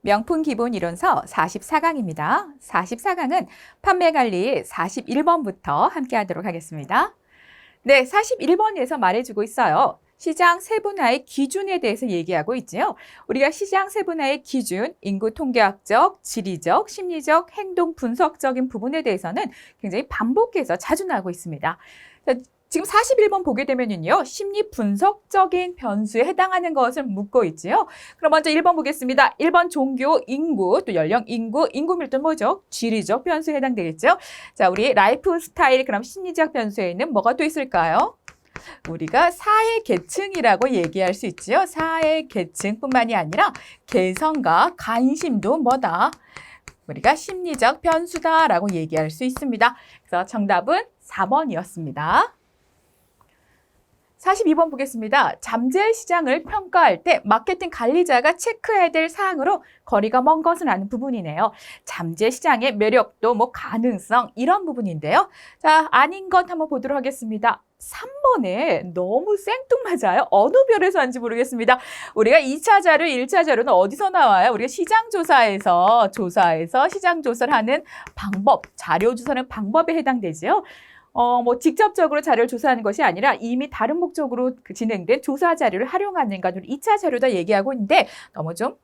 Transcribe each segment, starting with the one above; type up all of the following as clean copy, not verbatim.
명품 기본 이론서 44강입니다. 44강은 판매 관리 41번부터 함께 하도록 하겠습니다. 네, 41번에서 말해주고 있어요. 시장 세분화의 기준에 대해서 얘기하고 있지요. 우리가 시장 세분화의 기준, 인구 통계학적, 지리적, 심리적, 행동 분석적인 부분에 대해서는 굉장히 반복해서 자주 나오고 있습니다. 자, 지금 41번 보게 되면요, 심리 분석적인 변수에 해당하는 것을 묻고 있지요. 그럼 먼저 1번 보겠습니다. 1번 종교, 인구, 또 연령, 인구 밀도는 뭐죠? 지리적 변수에 해당되겠죠. 자, 우리 라이프 스타일, 그럼 심리적 변수에는 뭐가 또 있을까요? 우리가 사회 계층이라고 얘기할 수 있지요. 사회 계층뿐만이 아니라 개성과 관심도 뭐다? 우리가 심리적 변수다라고 얘기할 수 있습니다. 그래서 정답은 4번이었습니다. 42번 보겠습니다. 잠재 시장을 평가할 때 마케팅 관리자가 체크해야 될 사항으로 거리가 먼 것은 아는 부분이네요. 잠재 시장의 매력도 가능성 이런 부분인데요. 자, 아닌 것 한번 보도록 하겠습니다. 3번에 너무 생뚱맞아요. 어느 별에서 왔는지 모르겠습니다. 우리가 2차 자료, 1차 자료는 어디서 나와요? 우리가 시장조사에서 시장조사를 하는 방법, 자료 조사는 방법에 해당되지요. 직접적으로 자료를 조사하는 것이 아니라 이미 다른 목적으로 진행된 조사 자료를 활용하는 것, 2차 자료다 얘기하고 있는데 너무 좀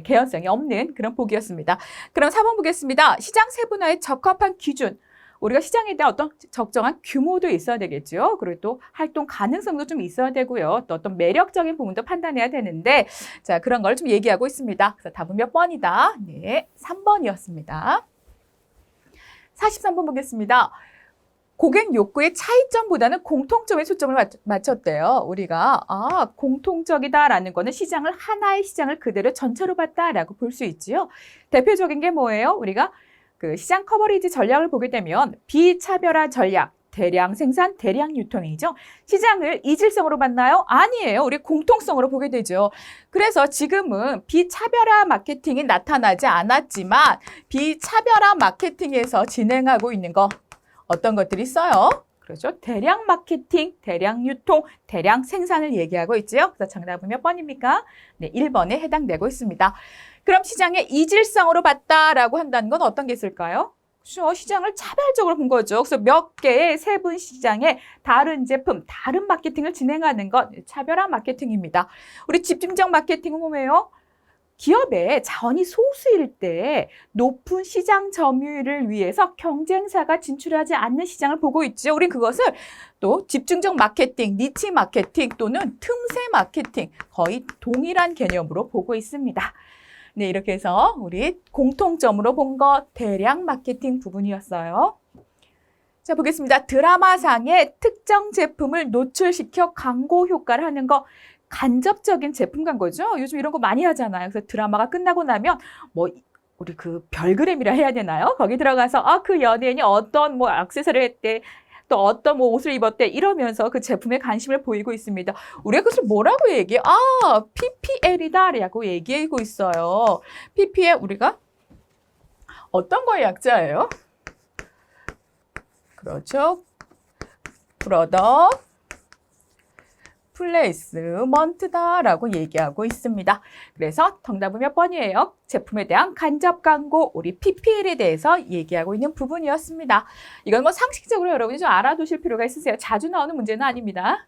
개연성이 없는 그런 보기였습니다. 그럼 4번 보겠습니다. 시장 세분화에 적합한 기준. 우리가 시장에 대한 어떤 적정한 규모도 있어야 되겠죠. 그리고 또 활동 가능성도 좀 있어야 되고요. 또 어떤 매력적인 부분도 판단해야 되는데, 자, 그런 걸 좀 얘기하고 있습니다. 그래서 답은 몇 번이다? 네, 3번이었습니다. 43번 보겠습니다. 고객 욕구의 차이점보다는 공통점에 초점을 맞췄대요. 우리가 공통적이다라는 거는 시장을 하나의 시장을 그대로 전체로 봤다라고 볼 수 있지요. 대표적인 게 뭐예요? 우리가 그 시장 커버리지 전략을 보게 되면 비차별화 전략, 대량 생산, 대량 유통이죠. 시장을 이질성으로 봤나요? 아니에요. 우리 공통성으로 보게 되죠. 그래서 지금은 비차별화 마케팅이 나타나지 않았지만 비차별화 마케팅에서 진행하고 있는 거 어떤 것들이 있어요? 그렇죠. 대량 마케팅, 대량 유통, 대량 생산을 얘기하고 있죠. 그래서 정답은 몇 번입니까? 네, 1번에 해당되고 있습니다. 그럼 시장의 이질성으로 봤다라고 한다는 건 어떤 게 있을까요? 그렇죠. 시장을 차별적으로 본 거죠. 그래서 몇 개의 세분 시장에 다른 제품, 다른 마케팅을 진행하는 것, 차별화 마케팅입니다. 우리 집중적 마케팅은 뭐예요? 기업의 자원이 소수일 때 높은 시장 점유율을 위해서 경쟁사가 진출하지 않는 시장을 보고 있죠. 우린 그것을 또 집중적 마케팅, 니치 마케팅 또는 틈새 마케팅 거의 동일한 개념으로 보고 있습니다. 네, 이렇게 해서 우리 공통점으로 본 것 대량 마케팅 부분이었어요. 자, 보겠습니다. 드라마상에 특정 제품을 노출시켜 광고 효과를 하는 거 간접적인 제품 광고죠. 요즘 이런 거 많이 하잖아요. 그래서 드라마가 끝나고 나면 우리 그 별그램이라 해야 되나요? 거기 들어가서 그 연예인이 어떤 액세서리를 했대, 또 어떤 옷을 입었대 이러면서 그 제품에 관심을 보이고 있습니다. 우리가 그것을 뭐라고 얘기해? PPL이다라고 얘기하고 있어요. PPL 우리가 어떤 거의 약자예요? 그렇죠. 프로덕트 플레이스먼트다라고 얘기하고 있습니다. 그래서 정답은 몇 번이에요? 제품에 대한 간접 광고, 우리 PPL에 대해서 얘기하고 있는 부분이었습니다. 이건 상식적으로 여러분이 좀 알아두실 필요가 있으세요. 자주 나오는 문제는 아닙니다.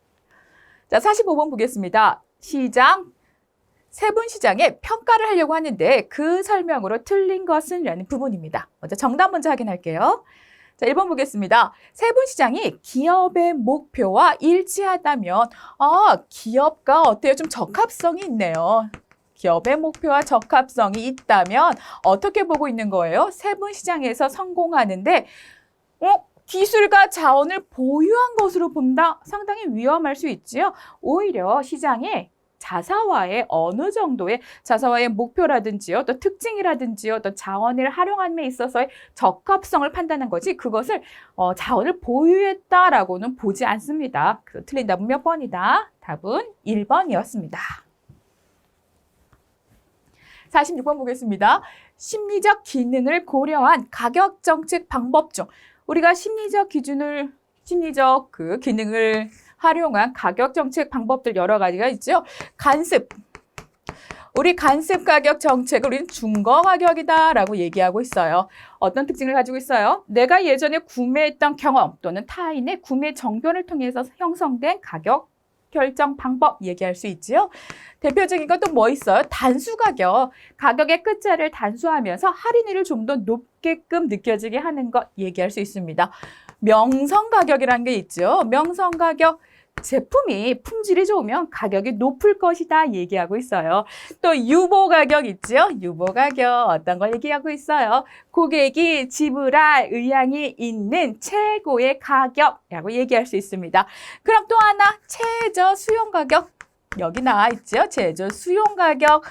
자, 45번 보겠습니다. 세분 시장의 평가를 하려고 하는데 그 설명으로 틀린 것은 라는 부분입니다. 먼저 정답 먼저 확인할게요. 자, 1번 보겠습니다. 세분 시장이 기업의 목표와 일치하다면 기업과 어때요? 좀 적합성이 있네요. 기업의 목표와 적합성이 있다면 어떻게 보고 있는 거예요? 세분 시장에서 성공하는데 기술과 자원을 보유한 것으로 본다? 상당히 위험할 수 있지요. 오히려 시장에 자사화의 어느 정도의 자사화의 목표라든지요, 또 특징이라든지요, 또 자원을 활용함에 있어서의 적합성을 판단한 거지 그것을 자원을 보유했다라고는 보지 않습니다. 그래서 틀린 답은 몇 번이다? 답은 1번이었습니다. 46번 보겠습니다. 심리적 기능을 고려한 가격 정책 방법 중 우리가 심리적 기능을 활용한 가격 정책 방법들 여러 가지가 있죠. 간습, 우리 간습 가격 정책을 우리는 중거 가격이다라고 얘기하고 있어요. 어떤 특징을 가지고 있어요? 내가 예전에 구매했던 경험 또는 타인의 구매 정보를 통해서 형성된 가격 결정 방법 얘기할 수 있지요. 대표적인 건 또 뭐 있어요? 단수 가격. 가격의 끝자리를 단수하면서 할인율을 좀 더 높게끔 느껴지게 하는 것 얘기할 수 있습니다. 명성 가격이라는 게 있죠. 명성 가격. 제품이 품질이 좋으면 가격이 높을 것이다 얘기하고 있어요. 또 유보 가격 있죠? 유보 가격 어떤 걸 얘기하고 있어요? 고객이 지불할 의향이 있는 최고의 가격이라고 얘기할 수 있습니다. 그럼 또 하나 최저 수용 가격 여기 나와 있죠? 최저 수용 가격.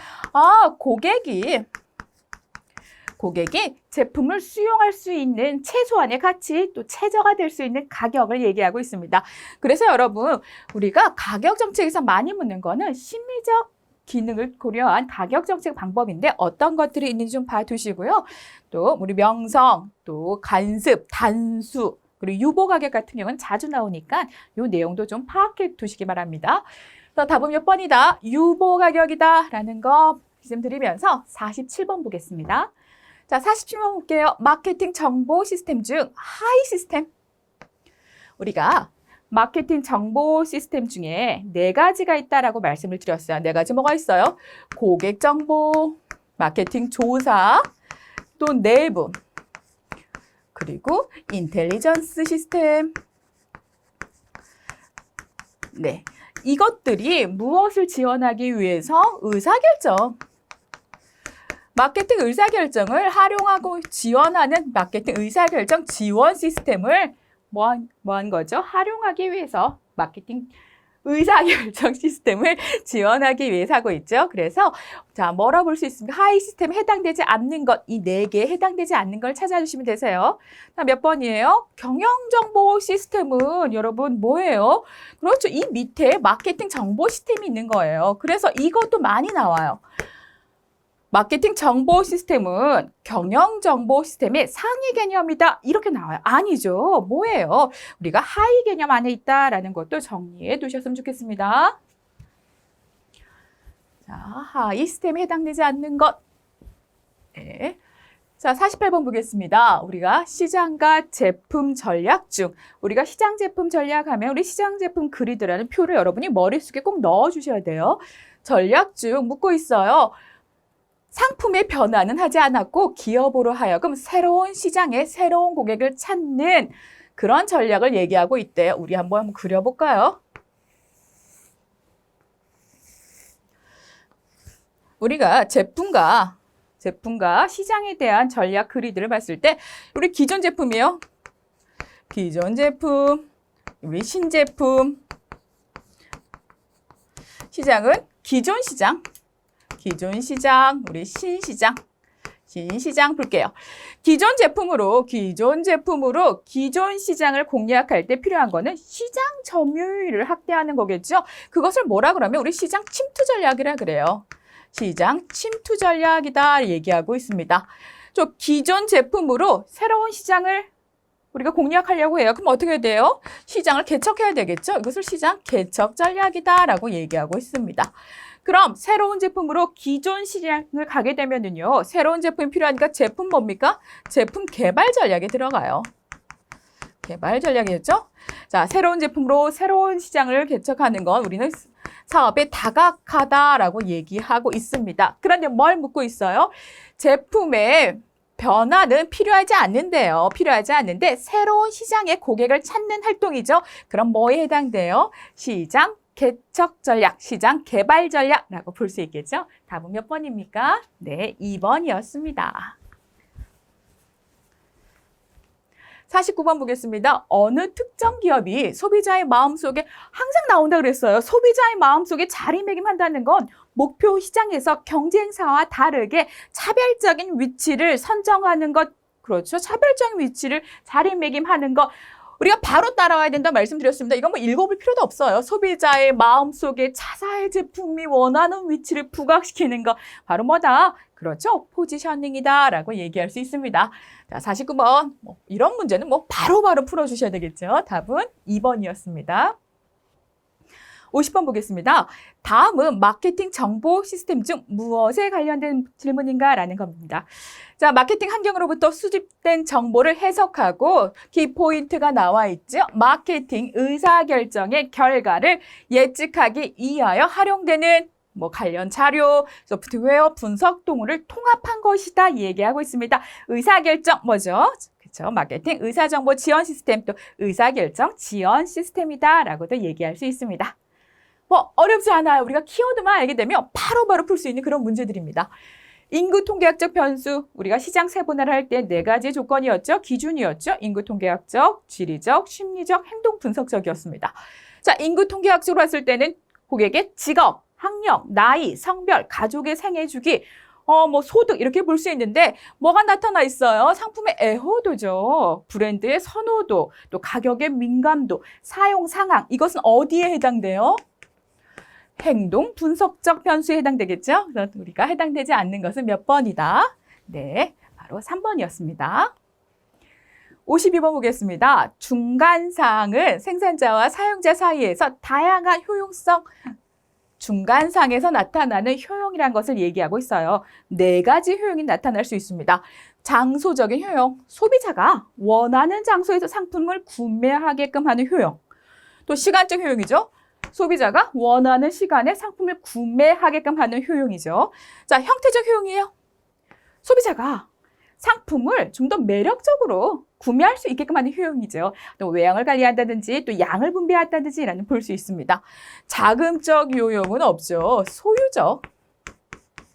고객이 제품을 수용할 수 있는 최소한의 가치, 또 최저가 될 수 있는 가격을 얘기하고 있습니다. 그래서 여러분, 우리가 가격 정책에서 많이 묻는 거는 심리적 기능을 고려한 가격 정책 방법인데 어떤 것들이 있는지 좀 봐두시고요. 또 우리 명성, 또 간습, 단수, 그리고 유보 가격 같은 경우는 자주 나오니까 이 내용도 좀 파악해 두시기 바랍니다. 답은 몇 번이다? 유보 가격이다 라는 거 말씀드리면서 47번 보겠습니다. 자, 47번 볼게요. 마케팅 정보 시스템 중 하이 시스템. 우리가 마케팅 정보 시스템 중에 4가지가 있다라고 말씀을 드렸어요. 4가지 뭐가 있어요? 고객 정보, 마케팅 조사, 또 내부, 그리고 인텔리전스 시스템. 네, 이것들이 무엇을 지원하기 위해서 의사결정. 마케팅 의사결정을 활용하고 지원하는 마케팅 의사결정 지원 시스템을 뭐한 거죠? 활용하기 위해서 마케팅 의사결정 시스템을 지원하기 위해서 하고 있죠. 그래서 자, 뭐라 볼 수 있습니까? 하이 시스템에 해당되지 않는 것, 이 4개에 해당되지 않는 걸 찾아주시면 되세요. 몇 번이에요? 경영정보 시스템은 여러분 뭐예요? 그렇죠. 이 밑에 마케팅 정보 시스템이 있는 거예요. 그래서 이것도 많이 나와요. 마케팅 정보 시스템은 경영 정보 시스템의 상위 개념이다. 이렇게 나와요. 아니죠. 뭐예요? 우리가 하위 개념 안에 있다라는 것도 정리해 두셨으면 좋겠습니다. 자, 하위 시스템에 해당되지 않는 것. 네. 자, 48번 보겠습니다. 우리가 시장과 제품 전략 중 우리가 시장 제품 전략하면 우리 시장 제품 그리드라는 표를 여러분이 머릿속에 꼭 넣어 주셔야 돼요. 전략 중 묻고 있어요. 상품의 변화는 하지 않았고 기업으로 하여금 새로운 시장에 새로운 고객을 찾는 그런 전략을 얘기하고 있대요. 우리 한번 그려볼까요? 우리가 제품과 시장에 대한 전략 그리드를 봤을 때 우리 기존 제품이요. 기존 제품, 우리 신제품. 시장은 기존 시장, 우리 신시장 볼게요. 기존 제품으로 기존 시장을 공략할 때 필요한 거는 시장 점유율을 확대하는 거겠죠. 그것을 뭐라 그러면 우리 시장 침투 전략이라 그래요. 시장 침투 전략이다 얘기하고 있습니다. 저 기존 제품으로 새로운 시장을 우리가 공략하려고 해요. 그럼 어떻게 돼요? 시장을 개척해야 되겠죠. 이것을 시장 개척 전략이다라고 얘기하고 있습니다. 그럼 새로운 제품으로 기존 시장을 가게 되면은요. 새로운 제품이 필요하니까 제품 뭡니까? 제품 개발 전략에 들어가요. 개발 전략이었죠? 자, 새로운 제품으로 새로운 시장을 개척하는 건 우리는 사업에 다각하다라고 얘기하고 있습니다. 그런데 뭘 묻고 있어요? 제품의 변화는 필요하지 않는데요. 필요하지 않는데 새로운 시장의 고객을 찾는 활동이죠. 그럼 뭐에 해당돼요? 시장 개척 전략, 시장 개발 전략이라고 볼 수 있겠죠? 답은 몇 번입니까? 네, 2번이었습니다. 49번 보겠습니다. 어느 특정 기업이 소비자의 마음속에 항상 나온다 그랬어요. 소비자의 마음속에 자리매김한다는 건 목표 시장에서 경쟁사와 다르게 차별적인 위치를 선정하는 것, 그렇죠. 차별적인 위치를 자리매김하는 것. 우리가 바로 따라와야 된다 말씀드렸습니다. 이건 뭐 읽어볼 필요도 없어요. 소비자의 마음속에 자사의 제품이 원하는 위치를 부각시키는 거. 바로 뭐다? 그렇죠. 포지셔닝이다 라고 얘기할 수 있습니다. 자, 49번. 이런 문제는 바로바로 풀어주셔야 되겠죠. 답은 2번이었습니다. 50번 보겠습니다. 다음은 마케팅 정보 시스템 중 무엇에 관련된 질문인가? 라는 겁니다. 자, 마케팅 환경으로부터 수집된 정보를 해석하고 키포인트가 나와 있죠. 마케팅 의사결정의 결과를 예측하기 위하여 활용되는 관련 자료, 소프트웨어 분석 도구를 통합한 것이다 얘기하고 있습니다. 의사결정 뭐죠? 그렇죠. 마케팅 의사정보 지원 시스템, 또 의사결정 지원 시스템이다라고도 얘기할 수 있습니다. 어렵지 않아요. 우리가 키워드만 알게 되면 바로바로 풀 수 있는 그런 문제들입니다. 인구 통계학적 변수, 우리가 시장 세분화를 할 때 4가지 조건이었죠. 기준이었죠. 인구 통계학적, 지리적, 심리적, 행동 분석적이었습니다. 자, 인구 통계학적으로 봤을 때는 고객의 직업, 학력, 나이, 성별, 가족의 생애 주기, 소득 이렇게 볼 수 있는데 뭐가 나타나 있어요? 상품의 애호도죠. 브랜드의 선호도, 또 가격의 민감도, 사용 상황, 이것은 어디에 해당돼요? 행동 분석적 변수에 해당되겠죠? 그래서 우리가 해당되지 않는 것은 몇 번이다? 네, 바로 3번이었습니다. 52번 보겠습니다. 중간상은 생산자와 사용자 사이에서 다양한 효용성, 중간상에서 나타나는 효용이라는 것을 얘기하고 있어요. 4가지 효용이 나타날 수 있습니다. 장소적인 효용, 소비자가 원하는 장소에서 상품을 구매하게끔 하는 효용. 또 시간적 효용이죠. 소비자가 원하는 시간에 상품을 구매하게끔 하는 효용이죠. 자, 형태적 효용이에요. 소비자가 상품을 좀 더 매력적으로 구매할 수 있게끔 하는 효용이죠. 또 외양을 관리한다든지 또 양을 분배한다든지 라는 볼 수 있습니다. 자금적 효용은 없죠. 소유적.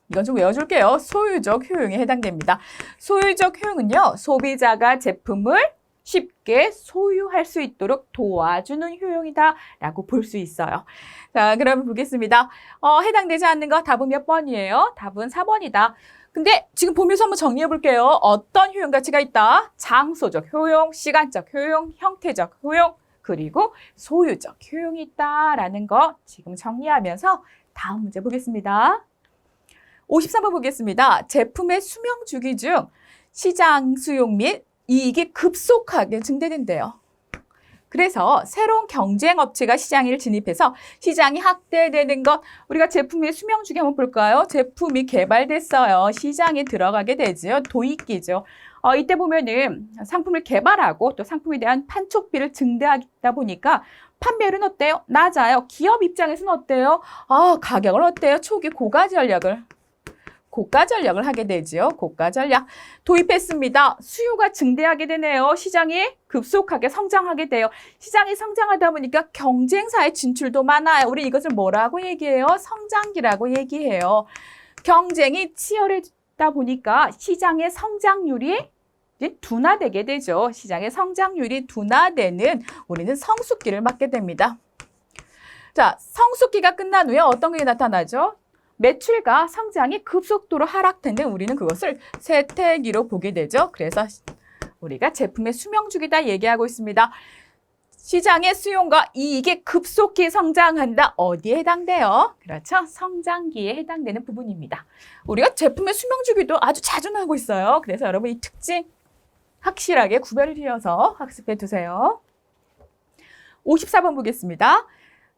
이건 좀 외워줄게요. 소유적 효용에 해당됩니다. 소유적 효용은요. 소비자가 제품을 쉽게 소유할 수 있도록 도와주는 효용이다라고 볼 수 있어요. 자, 그럼 보겠습니다. 해당되지 않는 거 답은 몇 번이에요? 답은 4번이다. 근데 지금 보면서 한번 정리해 볼게요. 어떤 효용 가치가 있다? 장소적 효용, 시간적 효용, 형태적 효용, 그리고 소유적 효용이 있다라는 거 지금 정리하면서 다음 문제 보겠습니다. 53번 보겠습니다. 제품의 수명 주기 중 시장 수용 및 이익이 급속하게 증대된대요. 그래서 새로운 경쟁 업체가 시장에 진입해서 시장이 확대되는 것, 우리가 제품의 수명 주기 한번 볼까요? 제품이 개발됐어요. 시장에 들어가게 되죠. 도입기죠. 이때 보면은 상품을 개발하고 또 상품에 대한 판촉비를 증대하다 보니까 판매율은 어때요? 낮아요. 기업 입장에서는 어때요? 가격을 어때요? 초기 고가 전략을 하게 되죠. 고가 전략. 도입했습니다. 수요가 증대하게 되네요. 시장이 급속하게 성장하게 돼요. 시장이 성장하다 보니까 경쟁사의 진출도 많아요. 우리 이것을 뭐라고 얘기해요? 성장기라고 얘기해요. 경쟁이 치열해지다 보니까 시장의 성장률이 둔화되게 되죠. 시장의 성장률이 둔화되는 우리는 성숙기를 맞게 됩니다. 자, 성숙기가 끝난 후에 어떤 게 나타나죠? 매출과 성장이 급속도로 하락되는 우리는 그것을 쇠퇴기로 보게 되죠. 그래서 우리가 제품의 수명주기다 얘기하고 있습니다. 시장의 수용과 이익이 급속히 성장한다. 어디에 해당돼요? 그렇죠. 성장기에 해당되는 부분입니다. 우리가 제품의 수명주기도 아주 자주 나오고 있어요. 그래서 여러분 이 특징 확실하게 구별을 지어서 학습해 두세요. 54번 보겠습니다.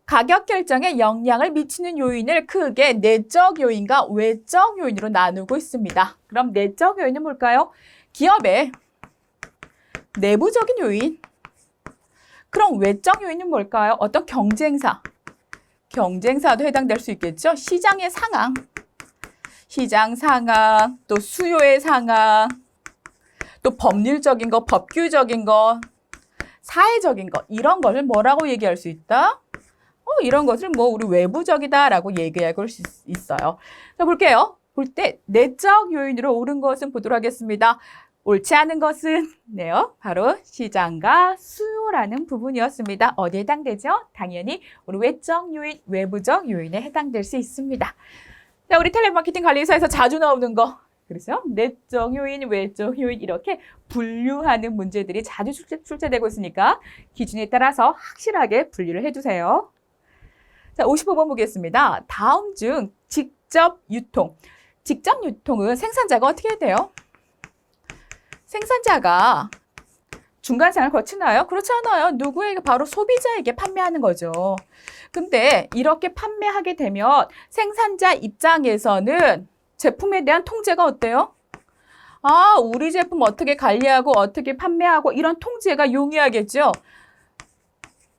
가격 결정에 영향을 미치는 요인을 크게 내적 요인과 외적 요인으로 나누고 있습니다. 그럼 내적 요인은 뭘까요? 기업의 내부적인 요인. 그럼 외적 요인은 뭘까요? 어떤 경쟁사도 해당될 수 있겠죠. 시장의 상황, 시장 상황, 또 수요의 상황, 또 법률적인 거, 법규적인 거, 사회적인 거, 이런 것을 뭐라고 얘기할 수 있다? 이런 것을 우리 외부적이다라고 얘기할 수 있어요. 자, 볼게요. 볼 때 내적 요인으로 옳은 것은 보도록 하겠습니다. 옳지 않은 것은 바로 시장과 수요라는 부분이었습니다. 어디에 해당되죠? 당연히 우리 외적 요인, 외부적 요인에 해당될 수 있습니다. 자, 우리 텔레마케팅 관리사에서 자주 나오는 거. 그래서 내적 요인, 외적 요인 이렇게 분류하는 문제들이 자주 출제되고 있으니까 기준에 따라서 확실하게 분류를 해두세요. 자, 55번 보겠습니다. 다음 중 직접 유통. 직접 유통은 생산자가 어떻게 해야 돼요? 생산자가 중간상을 거치나요? 그렇지 않아요. 누구에게? 바로 소비자에게 판매하는 거죠. 근데 이렇게 판매하게 되면 생산자 입장에서는 제품에 대한 통제가 어때요? 아, 우리 제품 어떻게 관리하고 어떻게 판매하고 이런 통제가 용이하겠죠.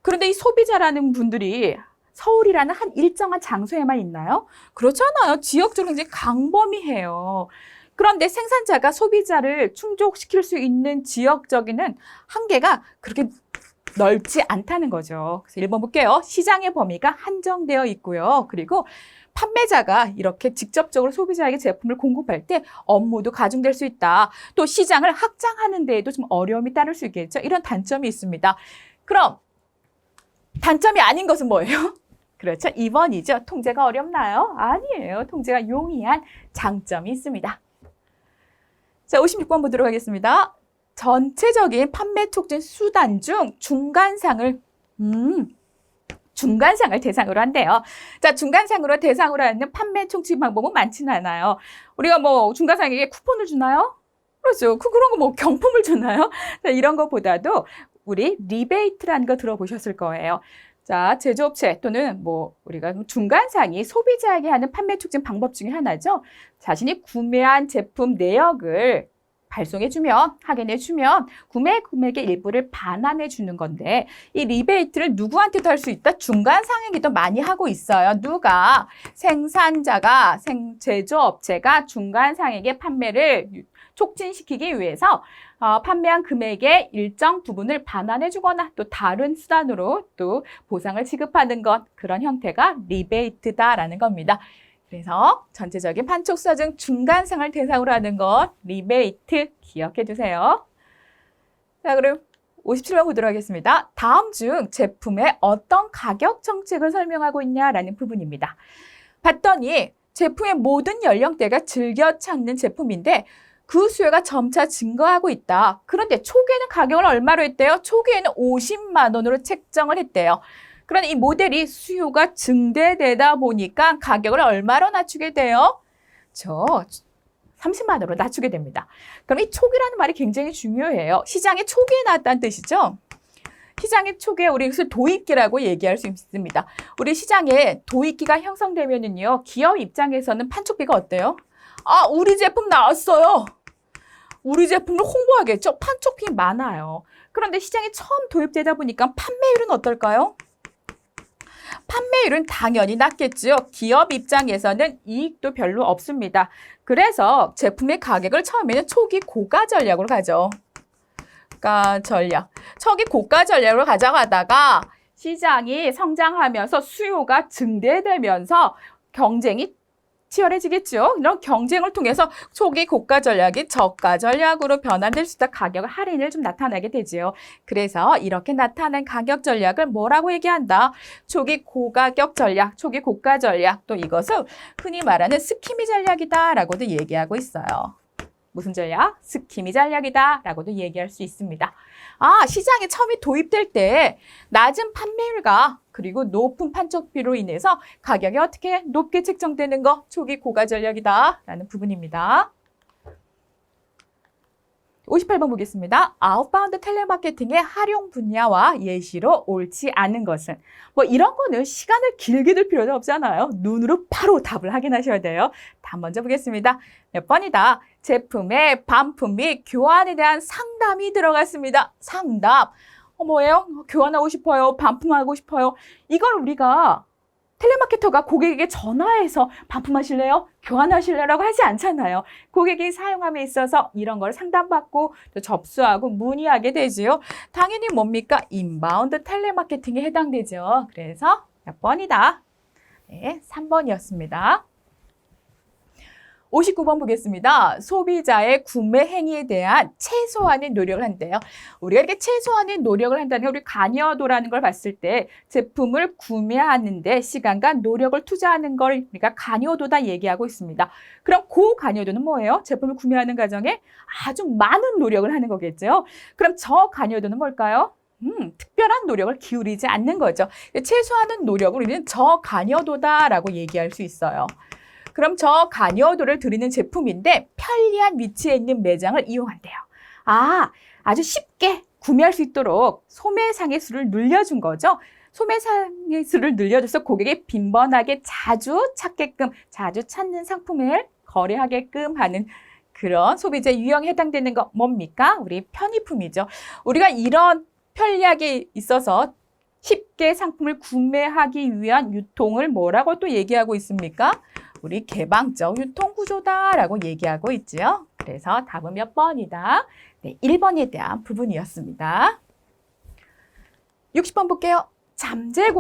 그런데 이 소비자라는 분들이 서울이라는 한 일정한 장소에만 있나요? 그렇지 않아요. 지역적으로 이제 강범위해요. 그런데 생산자가 소비자를 충족시킬 수 있는 지역적인 한계가 그렇게 넓지 않다는 거죠. 그래서 1번 볼게요. 시장의 범위가 한정되어 있고요. 그리고 판매자가 이렇게 직접적으로 소비자에게 제품을 공급할 때 업무도 가중될 수 있다. 또 시장을 확장하는 데에도 좀 어려움이 따를 수 있겠죠. 이런 단점이 있습니다. 그럼 단점이 아닌 것은 뭐예요? 그렇죠. 2번이죠. 통제가 어렵나요? 아니에요. 통제가 용이한 장점이 있습니다. 자, 56번 보도록 하겠습니다. 전체적인 판매 촉진 수단 중 중간상을 대상으로 한대요. 자, 중간상으로 대상으로 하는 판매 촉진 방법은 많지는 않아요. 우리가 뭐 중간상에게 쿠폰을 주나요? 그렇죠. 그런 거 뭐 경품을 주나요? 자, 이런 것보다도 우리 리베이트라는 거 들어보셨을 거예요. 자, 제조업체 또는 뭐 우리가 중간상이 소비자에게 하는 판매 촉진 방법 중에 하나죠. 자신이 구매한 제품 내역을 발송해주면, 확인해주면 구매 금액의 일부를 반환해주는 건데 이 리베이트를 누구한테도 할 수 있다? 중간상에게도 많이 하고 있어요. 누가? 생산자가, 제조업체가 중간상에게 판매를 촉진시키기 위해서 판매한 금액의 일정 부분을 반환해주거나 또 다른 수단으로 또 보상을 지급하는 것, 그런 형태가 리베이트다라는 겁니다. 그래서 전체적인 판촉수단 중 중간상을 대상으로 하는 것, 리베이트 기억해 두세요. 자, 그럼 57번 보도록 하겠습니다. 다음 중 제품의 어떤 가격 정책을 설명하고 있냐라는 부분입니다. 봤더니 제품의 모든 연령대가 즐겨 찾는 제품인데 그 수요가 점차 증가하고 있다. 그런데 초기에는 가격을 얼마로 했대요? 초기에는 50만 원으로 책정을 했대요. 그런데 이 모델이 수요가 증대되다 보니까 가격을 얼마로 낮추게 돼요? 30만 원으로 낮추게 됩니다. 그럼 이 초기라는 말이 굉장히 중요해요. 시장의 초기에 나왔다는 뜻이죠. 시장의 초기에 우리 그래서 도입기라고 얘기할 수 있습니다. 우리 시장에 도입기가 형성되면은요, 기업 입장에서는 판촉비가 어때요? 아, 우리 제품 나왔어요. 우리 제품을 홍보하겠죠. 판촉비 많아요. 그런데 시장에 처음 도입되다 보니까 판매율은 어떨까요? 판매율은 당연히 낮겠죠. 기업 입장에서는 이익도 별로 없습니다. 그래서 제품의 가격을 처음에는 초기 고가 전략으로 가죠. 초기 고가 전략으로 가져가다가 시장이 성장하면서 수요가 증대되면서 경쟁이 치열해지겠죠. 이런 경쟁을 통해서 초기 고가 전략이 저가 전략으로 변환될 수 있다. 가격 할인을 좀 나타나게 되지요. 그래서 이렇게 나타난 가격 전략을 뭐라고 얘기한다? 초기 고가격 전략, 초기 고가 전략. 또 이것을 흔히 말하는 스키미 전략이다라고도 얘기하고 있어요. 무슨 전략? 스키미 전략이다라고도 얘기할 수 있습니다. 아, 시장에 처음에 도입될 때 낮은 판매율과 그리고 높은 판촉비로 인해서 가격이 어떻게 높게 책정되는 거 초기 고가 전략이다라는 부분입니다. 58번 보겠습니다. 아웃바운드 텔레마케팅의 활용 분야와 예시로 옳지 않은 것은? 뭐 이런 거는 시간을 길게 둘 필요도 없잖아요. 눈으로 바로 답을 확인하셔야 돼요. 답 먼저 보겠습니다. 몇 번이다. 제품의 반품 및 교환에 대한 상담이 들어갔습니다. 상담. 뭐예요? 교환하고 싶어요. 반품하고 싶어요. 이걸 우리가 텔레마케터가 고객에게 전화해서 반품하실래요? 교환하실래요? 라고 하지 않잖아요. 고객이 사용함에 있어서 이런 걸 상담받고 또 접수하고 문의하게 되지요. 당연히 뭡니까? 인바운드 텔레마케팅에 해당되죠. 그래서 몇 번이다? 네, 3번이었습니다. 59번 보겠습니다. 소비자의 구매 행위에 대한 최소한의 노력을 한대요. 우리가 이렇게 최소한의 노력을 한다는 게 우리 관여도라는 걸 봤을 때 제품을 구매하는데 시간과 노력을 투자하는 걸 우리가 관여도다 얘기하고 있습니다. 그럼 그 관여도는 뭐예요? 제품을 구매하는 과정에 아주 많은 노력을 하는 거겠죠. 그럼 저 관여도는 뭘까요? 특별한 노력을 기울이지 않는 거죠. 최소한의 노력을 우리는 저 관여도다라고 얘기할 수 있어요. 그럼 저 관여도를 드리는 제품인데 편리한 위치에 있는 매장을 이용한대요. 아, 아주 쉽게 구매할 수 있도록 소매상의 수를 늘려준 거죠. 소매상의 수를 늘려줘서 고객이 빈번하게 자주 찾게끔, 자주 찾는 상품을 거래하게끔 하는 그런 소비재 유형에 해당되는 거 뭡니까? 우리 편의품이죠. 우리가 이런 편리하게 있어서 쉽게 상품을 구매하기 위한 유통을 뭐라고 또 얘기하고 있습니까? 우리 개방적 유통구조다라고 얘기하고 있죠. 그래서 답은 몇 번이다? 네, 1번에 대한 부분이었습니다. 60번 볼게요. 잠재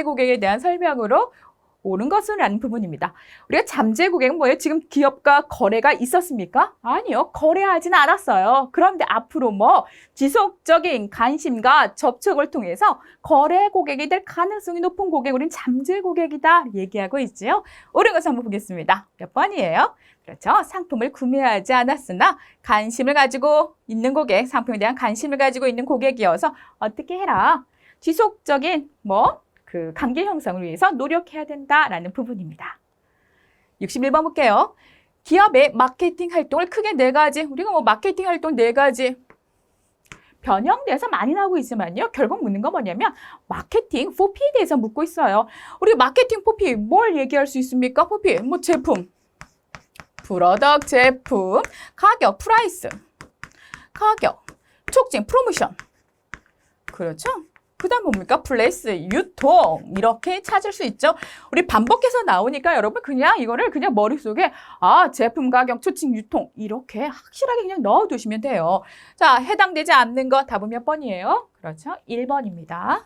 고객에 대한 설명으로 옳은 것은 라는 부분입니다. 우리가 잠재 고객은 뭐예요? 지금 기업과 거래가 있었습니까? 아니요. 거래하지는 않았어요. 그런데 앞으로 뭐 지속적인 관심과 접촉을 통해서 거래 고객이 될 가능성이 높은 고객, 우리는 잠재 고객이다 얘기하고 있지요. 옳은 것을 한번 보겠습니다. 몇 번이에요? 그렇죠. 상품을 구매하지 않았으나 관심을 가지고 있는 고객, 상품에 대한 관심을 가지고 있는 고객이어서 어떻게 해라? 지속적인 관계 형성을 위해서 노력해야 된다라는 부분입니다. 61번 볼게요. 기업의 마케팅 활동을 크게 4가지, 우리가 마케팅 활동 4가지 변형돼서 많이 나오고 있지만요. 결국 묻는 건 뭐냐면 마케팅 4P에 대해서 묻고 있어요. 우리 마케팅 4P 뭘 얘기할 수 있습니까? 4P 제품, 프로덕트 제품, 가격, 프라이스, 가격, 촉진, 프로모션. 그렇죠? 그 다음 뭡니까? 플레이스, 유통. 이렇게 찾을 수 있죠. 우리 반복해서 나오니까 여러분 이거를 그냥 머릿속에 제품, 가격, 촉진, 유통 이렇게 확실하게 그냥 넣어두시면 돼요. 자, 해당되지 않는 거 답은 몇 번이에요? 그렇죠. 1번입니다.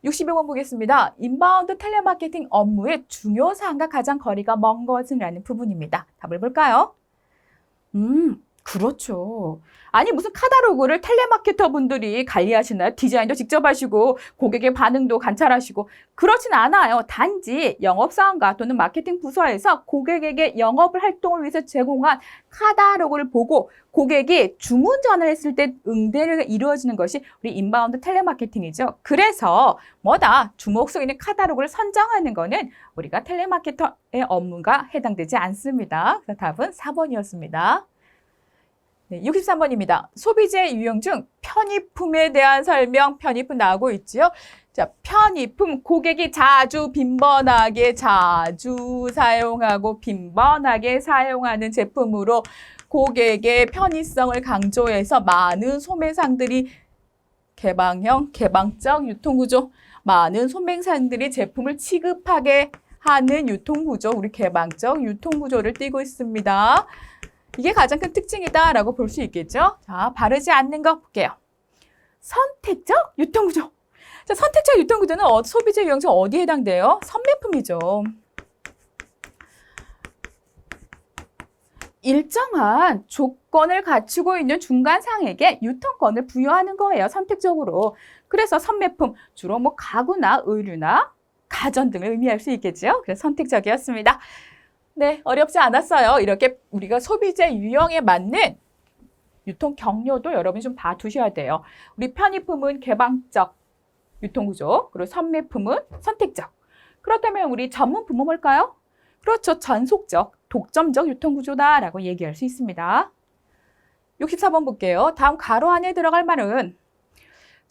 62번 보겠습니다. 인바운드 텔레마케팅 업무의 중요 사항과 가장 거리가 먼 것은 라는 부분입니다. 답을 볼까요? 그렇죠. 아니 무슨 카탈로그를 텔레마케터 분들이 관리하시나요? 디자인도 직접 하시고 고객의 반응도 관찰하시고 그렇진 않아요. 단지 영업사원과 또는 마케팅 부서에서 고객에게 영업 활동을 위해서 제공한 카탈로그를 보고 고객이 주문 전화를 했을 때 응대가 이루어지는 것이 우리 인바운드 텔레마케팅이죠. 그래서 주목성 있는 카탈로그를 선정하는 거는 우리가 텔레마케터의 업무가 해당되지 않습니다. 그래서 답은 4번이었습니다. 네, 63번입니다. 소비재 유형 중 편의품에 대한 설명, 편의품 나오고 있죠. 자, 편의품, 고객이 빈번하게 사용하고 빈번하게 사용하는 제품으로 고객의 편의성을 강조해서 많은 소매상들이 개방적 유통구조, 많은 소매상들이 제품을 취급하게 하는 유통구조, 우리 개방적 유통구조를 띠고 있습니다. 이게 가장 큰 특징이다라고 볼 수 있겠죠? 자, 바르지 않는 거 볼게요. 선택적 유통구조. 자, 선택적 유통구조는 소비재 유형 중 어디에 해당돼요? 선매품이죠. 일정한 조건을 갖추고 있는 중간상에게 유통권을 부여하는 거예요. 선택적으로. 그래서 선매품, 주로 가구나 의류나 가전 등을 의미할 수 있겠죠? 그래서 선택적이었습니다. 네, 어렵지 않았어요. 이렇게 우리가 소비재 유형에 맞는 유통 경로도 여러분이 좀 봐두셔야 돼요. 우리 편의품은 개방적 유통구조, 그리고 선매품은 선택적. 그렇다면 우리 전문품은 뭘까요? 그렇죠. 전속적, 독점적 유통구조다라고 얘기할 수 있습니다. 64번 볼게요. 다음 가로 안에 들어갈 말은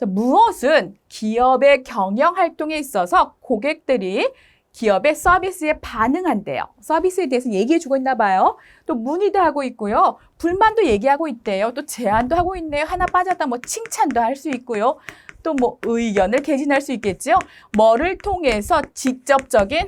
무엇은 기업의 경영 활동에 있어서 고객들이 기업의 서비스에 반응한대요. 서비스에 대해서 얘기해주고 있나 봐요. 또 문의도 하고 있고요. 불만도 얘기하고 있대요. 또 제안도 하고 있네요. 하나 빠졌다 칭찬도 할 수 있고요. 또 의견을 개진할 수 있겠죠. 뭐를 통해서 직접적인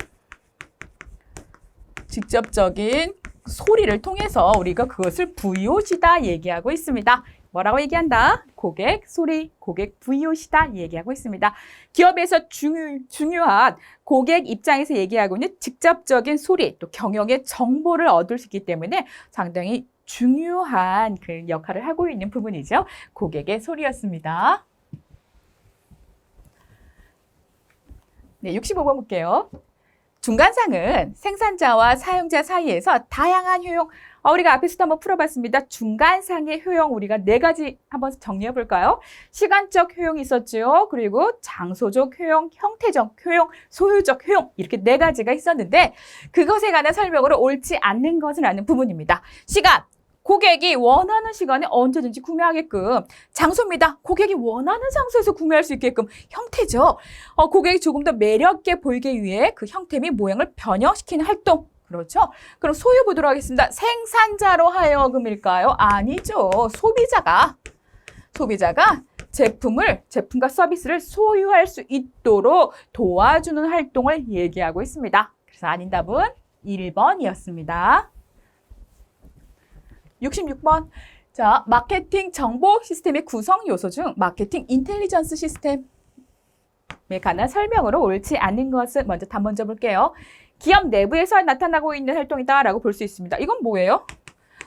소리를 통해서 우리가 그것을 VOC다 얘기하고 있습니다. 뭐라고 얘기한다? 고객 소리, 고객 VOC다 얘기하고 있습니다. 기업에서 중요한 고객 입장에서 얘기하고 있는 직접적인 소리, 또 경영의 정보를 얻을 수 있기 때문에 상당히 중요한 그 역할을 하고 있는 부분이죠. 고객의 소리였습니다. 네, 65번 볼게요. 중간상은 생산자와 사용자 사이에서 다양한 효용, 우리가 앞에서도 한번 풀어봤습니다. 중간상의 효용 우리가 4가지 한번 정리해 볼까요? 시간적 효용이 있었죠. 그리고 장소적 효용, 형태적 효용, 소유적 효용 이렇게 4가지가 있었는데 그것에 관한 설명으로 옳지 않는 것을 아는 부분입니다. 시간, 고객이 원하는 시간에 언제든지 구매하게끔. 장소입니다. 고객이 원하는 장소에서 구매할 수 있게끔. 형태죠. 고객이 조금 더 매력 있게 보이기 위해 그 형태 및 모양을 변형시키는 활동. 그렇죠? 그럼 소유 보도록 하겠습니다. 생산자로 하여금일까요? 아니죠. 소비자가 제품과 서비스를 소유할 수 있도록 도와주는 활동을 얘기하고 있습니다. 그래서 아닌 답은 1번이었습니다. 66번. 자, 마케팅 정보 시스템의 구성 요소 중 마케팅 인텔리전스 시스템에 관한 설명으로 옳지 않은 것은 먼저 답 먼저 볼게요. 기업 내부에서 나타나고 있는 활동이다라고 볼 수 있습니다. 이건 뭐예요?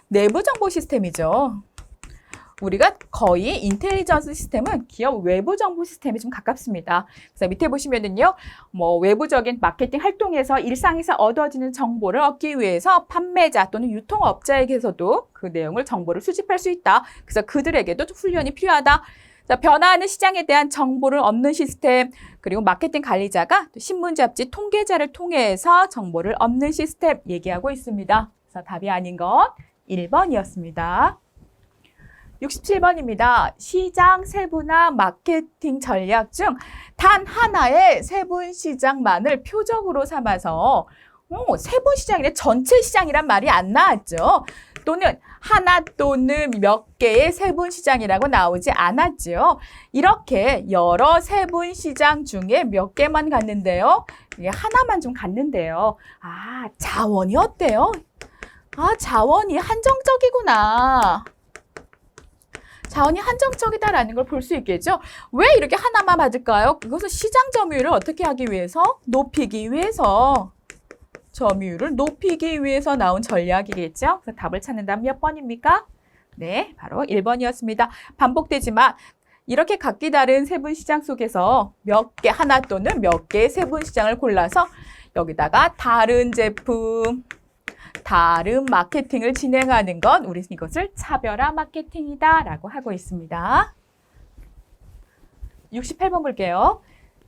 내부 정보 시스템이죠. 우리가 거의 인텔리전스 시스템은 기업 외부 정보 시스템에 좀 가깝습니다. 그래서 밑에 보시면은요, 외부적인 마케팅 활동에서 일상에서 얻어지는 정보를 얻기 위해서 판매자 또는 유통업자에게서도 그 내용을 정보를 수집할 수 있다. 그래서 그들에게도 훈련이 필요하다. 자, 변화하는 시장에 대한 정보를 얻는 시스템, 그리고 마케팅 관리자가 신문, 잡지, 통계자를 통해서 정보를 얻는 시스템 얘기하고 있습니다. 그래서 답이 아닌 건 1번이었습니다. 67번입니다. 시장 세분화 마케팅 전략 중 단 하나의 세분 시장만을 표적으로 삼아서 세분 시장이래 전체 시장이란 말이 안 나왔죠. 또는 하나 또는 몇 개의 세분 시장이라고 나오지 않았죠. 이렇게 여러 세분 시장 중에 몇 개만 갔는데요. 이게 하나만 좀 갔는데요. 아, 자원이 어때요? 아, 자원이 한정적이구나. 자원이 한정적이다라는 걸 볼 수 있겠죠. 왜 이렇게 하나만 받을까요? 그것은 시장 점유율을 어떻게 하기 위해서? 높이기 위해서. 점유율을 높이기 위해서 나온 전략이겠죠. 그래서 답을 찾는다면 몇 번입니까? 네, 바로 1번이었습니다. 반복되지만 이렇게 각기 다른 세분 시장 속에서 몇 개, 하나 또는 몇 개의 세분 시장을 골라서 여기다가 다른 제품, 다른 마케팅을 진행하는 건 우리는 이것을 차별화 마케팅이다라고 하고 있습니다. 68번 볼게요.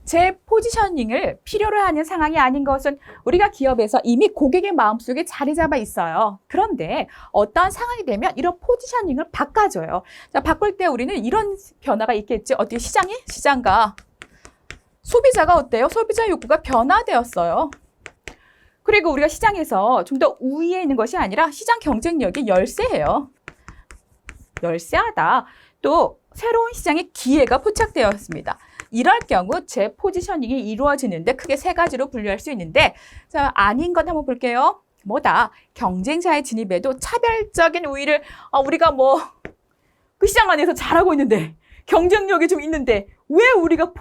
제 포지셔닝을 필요로 하는 상황이 아닌 것은 우리가 기업에서 이미 고객의 마음속에 자리 잡아 있어요. 그런데 어떠한 상황이 되면 이런 포지셔닝을 바꿔줘요. 자, 바꿀 때 우리는 이런 변화가 있겠지. 어떻게 시장과 소비자가 어때요? 소비자 욕구가 변화되었어요. 그리고 우리가 시장에서 좀 더 우위에 있는 것이 아니라 시장 경쟁력이 열세해요. 열세하다. 또 새로운 시장의 기회가 포착되었습니다. 이럴 경우 제 포지셔닝이 이루어지는데 크게 세 가지로 분류할 수 있는데, 자, 아닌 것 한번 볼게요. 뭐다? 경쟁자의 진입에도 차별적인 우위를 우리가 그 시장 안에서 잘하고 있는데 경쟁력이 좀 있는데 왜 우리가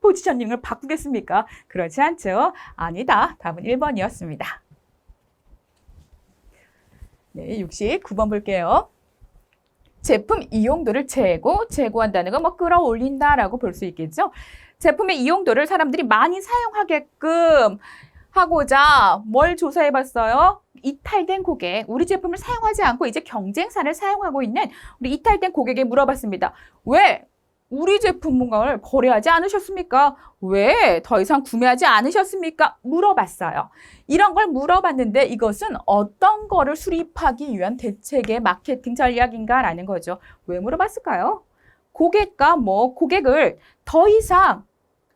포지셔닝을 바꾸겠습니까? 그렇지 않죠? 아니다. 답은 1번이었습니다. 네, 69번 볼게요. 제품 이용도를 제고한다는 건 끌어올린다라고 볼 수 있겠죠. 제품의 이용도를 사람들이 많이 사용하게끔 하고자 뭘 조사해봤어요? 이탈된 고객, 우리 제품을 사용하지 않고 이제 경쟁사를 사용하고 있는 우리 이탈된 고객에 물어봤습니다. 왜 우리 제품을 거래하지 않으셨습니까? 왜 더 이상 구매하지 않으셨습니까? 물어봤어요. 이런 걸 물어봤는데 이것은 어떤 거를 수립하기 위한 대책의 마케팅 전략인가라는 거죠. 왜 물어봤을까요? 고객을 더 이상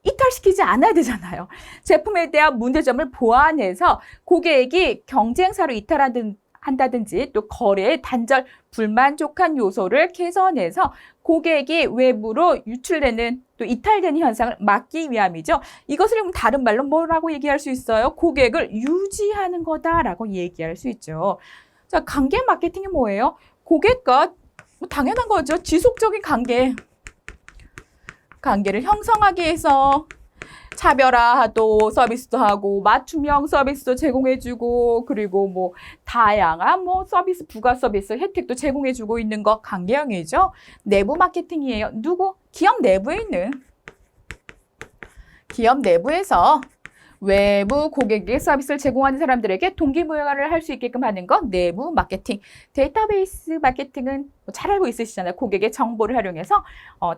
이탈시키지 않아야 되잖아요. 제품에 대한 문제점을 보완해서 고객이 경쟁사로 한다든지 또 거래의 단절, 불만족한 요소를 개선해서 고객이 외부로 유출되는 또 이탈되는 현상을 막기 위함이죠. 이것을 다른 말로 뭐라고 얘기할 수 있어요? 고객을 유지하는 거다라고 얘기할 수 있죠. 자, 관계 마케팅이 뭐예요? 고객과 당연한 거죠. 지속적인 관계를 형성하기 위해서 차별화도 서비스도 하고 맞춤형 서비스도 제공해주고 그리고 다양한 서비스, 부가 서비스 혜택도 제공해주고 있는 거 관계형이죠. 내부 마케팅이에요. 기업 내부에서 외부 고객에게 서비스를 제공하는 사람들에게 동기부여를 할 수 있게끔 하는 건 내부 마케팅. 데이터베이스 마케팅은 잘 알고 있으시잖아요. 고객의 정보를 활용해서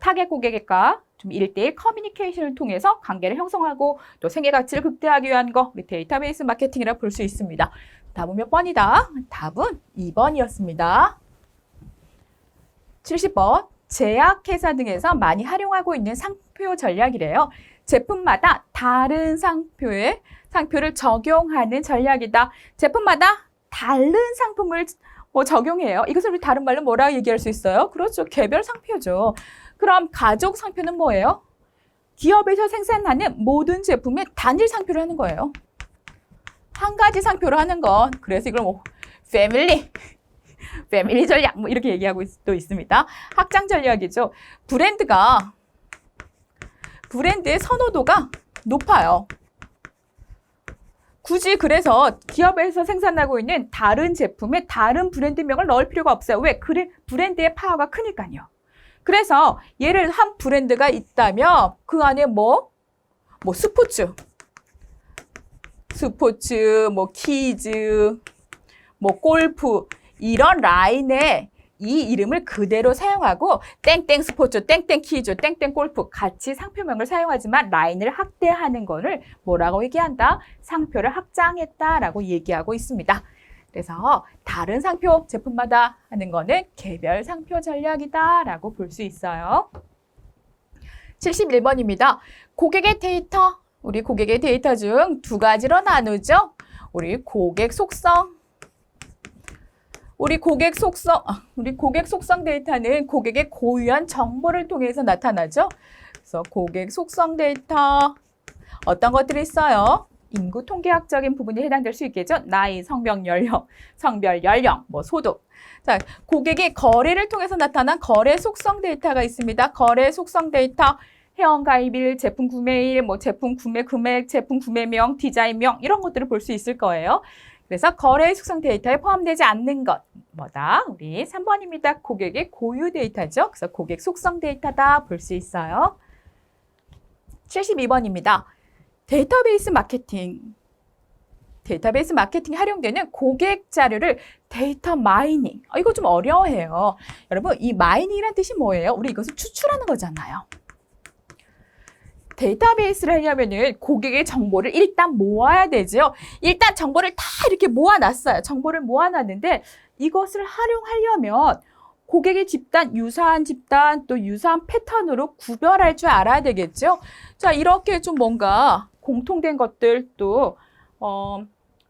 타겟 고객과 좀 1대1 커뮤니케이션을 통해서 관계를 형성하고 또 생애 가치를 극대화하기 위한 거 우리 데이터베이스 마케팅이라고 볼 수 있습니다. 답은 몇 번이다? 답은 2번이었습니다. 70번. 제약회사 등에서 많이 활용하고 있는 상표 전략이래요. 제품마다 다른 상표를 적용하는 전략이다. 제품마다 다른 상품을 적용해요. 이것을 우리 다른 말로 뭐라고 얘기할 수 있어요? 그렇죠. 개별 상표죠. 그럼 가족 상표는 뭐예요? 기업에서 생산하는 모든 제품의 단일 상표를 하는 거예요. 한 가지 상표로 하는 것. 그래서 이걸 패밀리 전략 이렇게 얘기하고 또 있습니다. 확장 전략이죠. 브랜드의 선호도가 높아요. 굳이 그래서 기업에서 생산하고 있는 다른 제품에 다른 브랜드명을 넣을 필요가 없어요. 왜? 브랜드의 파워가 크니까요. 그래서 예를 한 브랜드가 있다면 그 안에 스포츠, 키즈, 골프 이런 라인에 이 이름을 그대로 사용하고 땡땡 스포츠, 땡땡 키즈, 땡땡 골프 같이 상표명을 사용하지만 라인을 확대하는 거를 뭐라고 얘기한다? 상표를 확장했다라고 얘기하고 있습니다. 그래서 다른 상표 제품마다 하는 거는 개별 상표 전략이다라고 볼 수 있어요. 71번입니다. 고객의 데이터. 우리 고객의 데이터 중 두 가지로 나누죠. 우리 고객 속성 데이터는 고객의 고유한 정보를 통해서 나타나죠. 그래서 고객 속성 데이터 어떤 것들이 있어요? 인구 통계학적인 부분이 해당될 수 있겠죠. 나이, 성별, 연령, 소득. 자, 고객의 거래를 통해서 나타난 거래 속성 데이터가 있습니다. 거래 속성 데이터, 회원가입일, 제품 구매일, 제품 구매 금액, 제품 구매명, 디자인명 이런 것들을 볼 수 있을 거예요. 그래서 거래 속성 데이터에 포함되지 않는 것 뭐다? 우리 3번입니다. 고객의 고유 데이터죠. 그래서 고객 속성 데이터다 볼 수 있어요. 72번입니다. 데이터베이스 마케팅에 활용되는 고객 자료를 데이터 마이닝. 이거 좀 어려워해요. 여러분, 이 마이닝이란 뜻이 뭐예요? 우리 이것을 추출하는 거잖아요. 데이터베이스를 하려면은 고객의 정보를 일단 모아야 되죠. 일단 정보를 다 이렇게 모아놨어요. 정보를 모아놨는데 이것을 활용하려면 고객의 유사한 집단, 또 유사한 패턴으로 구별할 줄 알아야 되겠죠. 자, 이렇게 좀 뭔가 공통된 것들, 또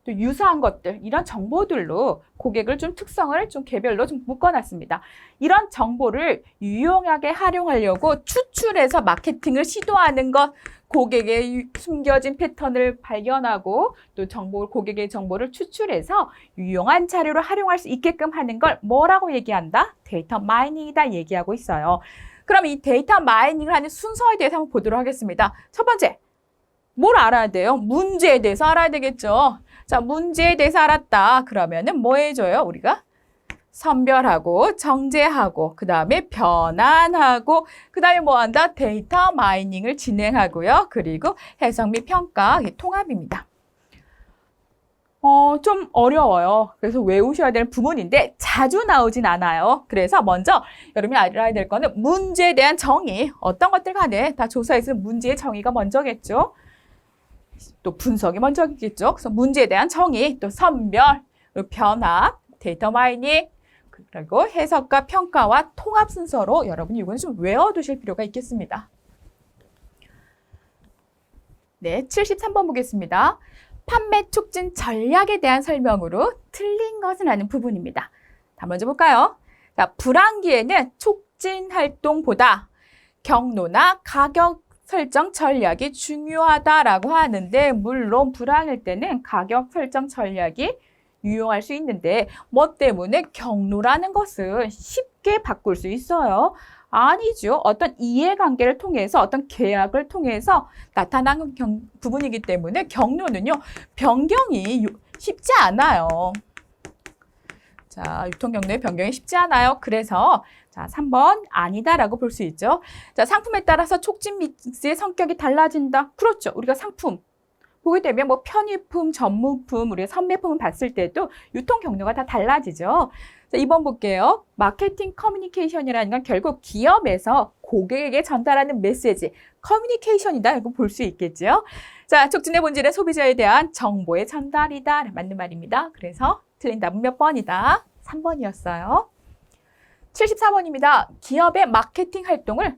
유사한 것들, 이런 정보들로 고객을 좀 특성을 좀 개별로 좀 묶어놨습니다. 이런 정보를 유용하게 활용하려고 추출해서 마케팅을 시도하는 것, 고객의 숨겨진 패턴을 발견하고 또 고객의 정보를 추출해서 유용한 자료로 활용할 수 있게끔 하는 걸 뭐라고 얘기한다? 데이터 마이닝이다 얘기하고 있어요. 그럼 이 데이터 마이닝을 하는 순서에 대해서 한번 보도록 하겠습니다. 첫 번째, 뭘 알아야 돼요? 문제에 대해서 알아야 되겠죠. 자, 문제에 대해서 알았다. 그러면은 뭐 해줘요? 우리가 선별하고 정제하고 그 다음에 변환하고 그 다음에 뭐 한다? 데이터 마이닝을 진행하고요. 그리고 해석 및 평가 통합입니다. 좀 어려워요. 그래서 외우셔야 될 부분인데 자주 나오진 않아요. 그래서 먼저 여러분이 알아야 될 거는 문제에 대한 정의. 어떤 것들 간에 다 조사에서 문제의 정의가 먼저겠죠. 또 분석이 먼저겠죠. 그래서 문제에 대한 정의, 또 선별, 변화, 데이터 마이닝, 그리고 해석과 평가와 통합 순서로 여러분이 이건 좀 외워두실 필요가 있겠습니다. 네, 73번 보겠습니다. 판매 촉진 전략에 대한 설명으로 틀린 것은 아는 부분입니다. 자, 먼저 볼까요? 자, 불황기에는 촉진 활동보다 경로나 가격 설정 전략이 중요하다라고 하는데 물론 불황일 때는 가격 설정 전략이 유용할 수 있는데 뭐 때문에 경로라는 것은 쉽게 바꿀 수 있어요? 아니죠. 어떤 이해관계를 통해서 어떤 계약을 통해서 나타나는 부분이기 때문에 경로는요. 변경이 쉽지 않아요. 자, 유통경로의 변경이 쉽지 않아요. 그래서 자, 3번 아니다라고 볼 수 있죠. 자, 상품에 따라서 촉진 믹스의 성격이 달라진다. 그렇죠. 우리가 상품 보게 되면 뭐 편의품, 전문품, 우리가 선매품을 봤을 때도 유통 경로가 다 달라지죠. 자, 2번 볼게요. 마케팅 커뮤니케이션이라는 건 결국 기업에서 고객에게 전달하는 메시지, 커뮤니케이션이다. 이거 볼 수 있겠죠. 자, 촉진의 본질은 소비자에 대한 정보의 전달이다. 맞는 말입니다. 그래서 틀린 답은 몇 번이다? 3번이었어요. 74번입니다. 기업의 마케팅 활동을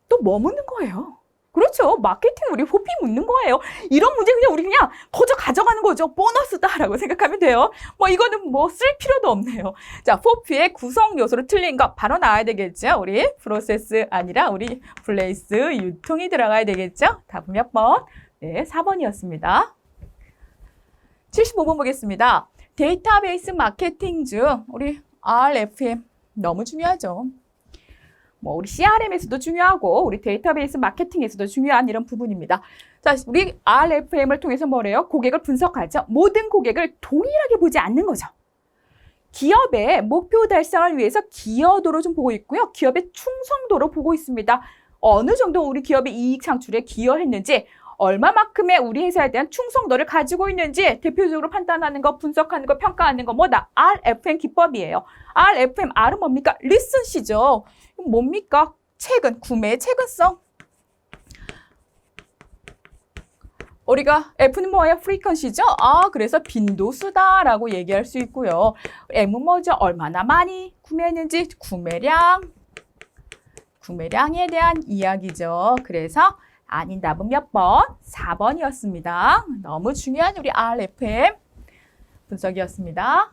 또 뭐 묻는 거예요? 그렇죠. 마케팅 우리 호피 묻는 거예요. 이런 문제 그냥 우리 그냥 거저 가져가는 거죠. 보너스다라고 생각하면 돼요. 뭐 이거는 뭐 쓸 필요도 없네요. 자, 호피의 구성 요소로 틀린 거 바로 나와야 되겠죠. 우리 프로세스 아니라 우리 플레이스 유통이 들어가야 되겠죠. 답은 몇 번? 네, 4번이었습니다. 75번 보겠습니다. 데이터베이스 마케팅 중 우리 RFM 너무 중요하죠. 뭐 우리 CRM에서도 중요하고 우리 데이터베이스 마케팅에서도 중요한 이런 부분입니다. 자, 우리 RFM을 통해서 뭐래요? 고객을 분석하죠. 모든 고객을 동일하게 보지 않는 거죠. 기업의 목표 달성을 위해서 기여도로 좀 보고 있고요. 기업의 충성도로 보고 있습니다. 어느 정도 우리 기업의 이익 창출에 기여했는지, 얼마만큼의 우리 회사에 대한 충성도를 가지고 있는지 대표적으로 판단하는 거, 분석하는 거, 평가하는 거 뭐다? RFM 기법이에요. RFM, R은 뭡니까? 리슨시죠. 뭡니까? 최근, 구매의 최근성. 우리가 F는 뭐예요? 프리퀀시죠? 그래서 빈도수다라고 얘기할 수 있고요. M은 뭐죠? 얼마나 많이 구매했는지, 구매량에 대한 이야기죠. 그래서 아닌 답은 몇 번? 4번이었습니다. 너무 중요한 우리 RFM 분석이었습니다.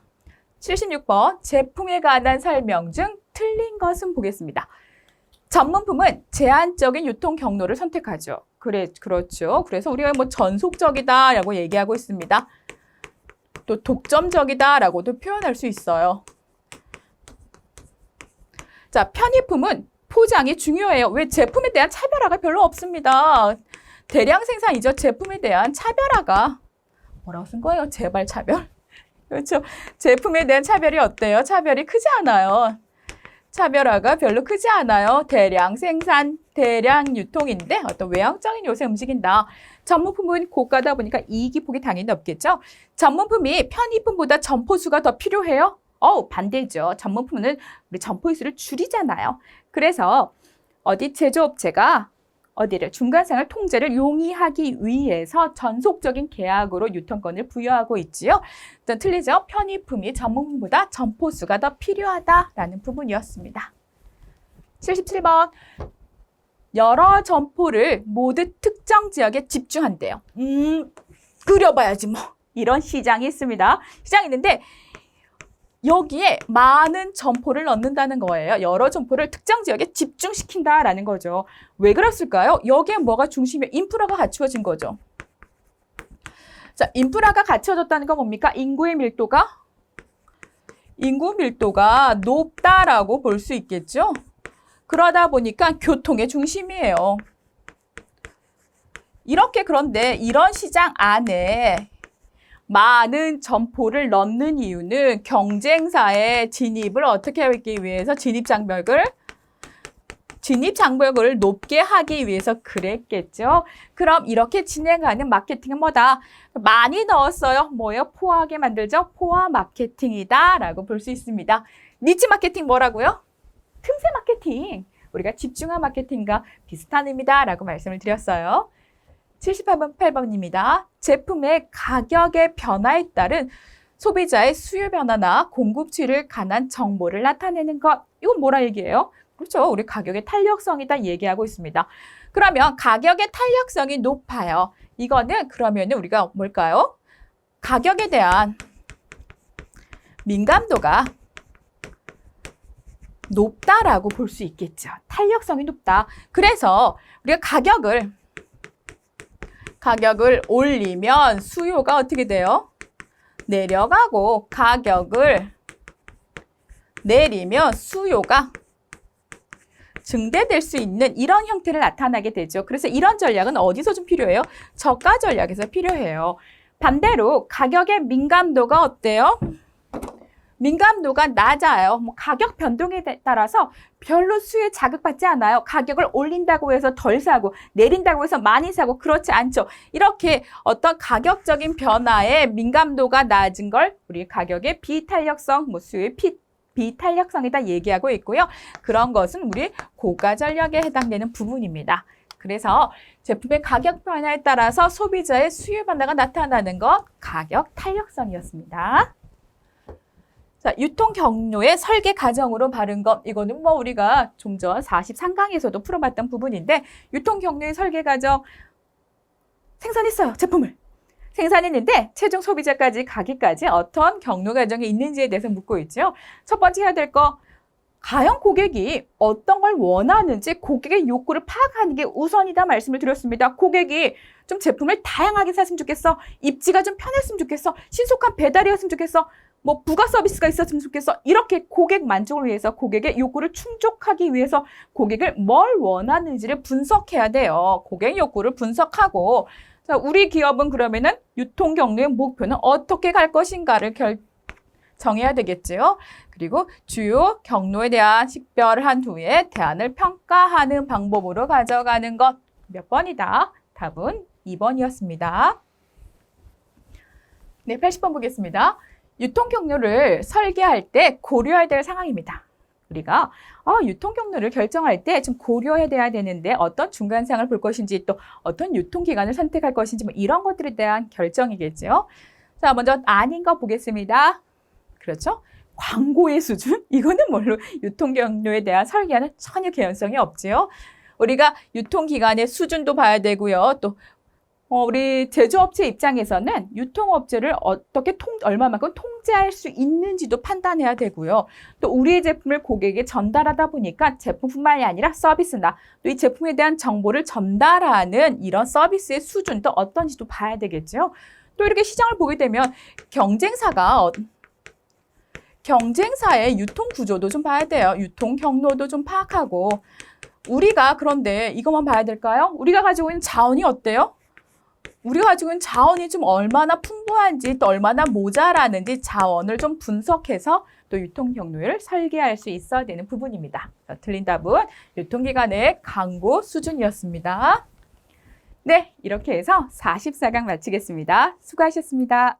76번, 제품에 관한 설명 중 틀린 것은 보겠습니다. 전문품은 제한적인 유통 경로를 선택하죠. 그렇죠. 그래서 우리가 뭐 전속적이다라고 얘기하고 있습니다. 또 독점적이다라고도 표현할 수 있어요. 자, 편의품은 포장이 중요해요. 왜? 제품에 대한 차별화가 별로 없습니다. 대량 생산이죠. 제품에 대한 차별화가 뭐라고 쓴 거예요? 재발 차별. 그렇죠. 제품에 대한 차별이 어때요? 차별이 크지 않아요. 차별화가 별로 크지 않아요. 대량 생산, 대량 유통인데 어떤 외형적인 요소에 움직인다. 전문품은 고가다 보니까 이익이 폭이 당연히 없겠죠. 전문품이 편의품보다 점포수가 더 필요해요? 반대죠. 전문품은 우리 점포수를 줄이잖아요. 그래서 제조업체가 중간상을 통제를 용이하기 위해서 전속적인 계약으로 유통권을 부여하고 있지요. 일단 틀리죠? 편의품이 전문품보다 점포수가 더 필요하다라는 부분이었습니다. 77번. 여러 점포를 모두 특정 지역에 집중한대요. 그려봐야지 뭐. 이런 시장이 있습니다. 시장이 있는데 여기에 많은 점포를 넣는다는 거예요. 여러 점포를 특정 지역에 집중시킨다라는 거죠. 왜 그랬을까요? 여기에 뭐가 중심이에요? 인프라가 갖추어진 거죠. 자, 인프라가 갖춰졌다는 건 뭡니까? 인구 밀도가 높다라고 볼 수 있겠죠. 그러다 보니까 교통의 중심이에요. 그런데 이런 시장 안에 많은 점포를 넣는 이유는 경쟁사의 진입을 어떻게 하기 위해서 진입 장벽을 높게 하기 위해서 그랬겠죠. 그럼 이렇게 진행하는 마케팅은 뭐다? 많이 넣었어요. 뭐예요? 포화하게 만들죠. 포화 마케팅이다라고 볼 수 있습니다. 니치 마케팅 뭐라고요? 틈새 마케팅. 우리가 집중화 마케팅과 비슷한 의미다라고 말씀을 드렸어요. 78번입니다. 제품의 가격의 변화에 따른 소비자의 수요 변화나 공급치를 관한 정보를 나타내는 것. 이건 뭐라 얘기해요? 그렇죠. 우리 가격의 탄력성이다 얘기하고 있습니다. 그러면 가격의 탄력성이 높아요. 이거는 그러면 우리가 뭘까요? 가격에 대한 민감도가 높다라고 볼 수 있겠죠. 탄력성이 높다. 그래서 우리가 가격을 올리면 수요가 어떻게 돼요? 내려가고 가격을 내리면 수요가 증대될 수 있는 이런 형태를 나타나게 되죠. 그래서 이런 전략은 어디서 좀 필요해요? 저가 전략에서 필요해요. 반대로 가격의 민감도가 어때요? 민감도가 낮아요. 가격 변동에 따라서 별로 수요에 자극받지 않아요. 가격을 올린다고 해서 덜 사고 내린다고 해서 많이 사고 그렇지 않죠. 이렇게 어떤 가격적인 변화에 민감도가 낮은 걸 우리 가격의 비탄력성, 수요의 비탄력성이다 얘기하고 있고요. 그런 것은 우리 고가 전략에 해당되는 부분입니다. 그래서 제품의 가격 변화에 따라서 소비자의 수요 변화가 나타나는 것 가격 탄력성이었습니다. 자, 유통 경로의 설계 과정으로 바른 것. 이거는 뭐 우리가 좀 전 43강에서도 풀어봤던 부분인데 유통 경로의 설계 과정 생산했어요. 제품을. 생산했는데 최종 소비자까지 가기까지 어떤 경로 과정이 있는지에 대해서 묻고 있죠. 첫 번째 해야 될 거 과연 고객이 어떤 걸 원하는지 고객의 욕구를 파악하는 게 우선이다 말씀을 드렸습니다. 고객이 좀 제품을 다양하게 샀으면 좋겠어. 입지가 좀 편했으면 좋겠어. 신속한 배달이었으면 좋겠어. 뭐 부가 서비스가 있었으면 좋겠어. 이렇게 고객 만족을 위해서 고객의 욕구를 충족하기 위해서 고객을 뭘 원하는지를 분석해야 돼요. 고객 욕구를 분석하고 자, 우리 기업은 그러면은 유통 경로의 목표는 어떻게 갈 것인가를 정해야 되겠지요. 그리고 주요 경로에 대한 식별한 후에 대안을 평가하는 방법으로 가져가는 것. 몇 번이다? 답은 2번이었습니다. 네, 80번 보겠습니다. 유통 경로를 설계할 때 고려해야 될 상황입니다. 우리가 유통 경로를 결정할 때 좀 고려해야 되는데 어떤 중간상을 볼 것인지 또 어떤 유통기간을 선택할 것인지 뭐 이런 것들에 대한 결정이겠죠. 자, 먼저 아닌 거 보겠습니다. 그렇죠? 광고의 수준? 이거는 뭘로 유통 경로에 대한 설계는 전혀 개연성이 없지요. 우리가 유통기간의 수준도 봐야 되고요. 또 우리 제조업체 입장에서는 유통업체를 어떻게 얼마만큼 통제할 수 있는지도 판단해야 되고요. 또 우리의 제품을 고객에게 전달하다 보니까 제품뿐만이 아니라 서비스나 또 이 제품에 대한 정보를 전달하는 이런 서비스의 수준도 어떤지도 봐야 되겠죠. 또 이렇게 시장을 보게 되면 경쟁사의 유통 구조도 좀 봐야 돼요. 유통 경로도 좀 파악하고 우리가 그런데 이것만 봐야 될까요? 우리가 가지고 있는 자원이 어때요? 우리가 가지고 있는 자원이 좀 얼마나 풍부한지 또 얼마나 모자라는지 자원을 좀 분석해서 또 유통 경로를 설계할 수 있어야 되는 부분입니다. 틀린 답은 유통기간의 광고 수준이었습니다. 네, 이렇게 해서 44강 마치겠습니다. 수고하셨습니다.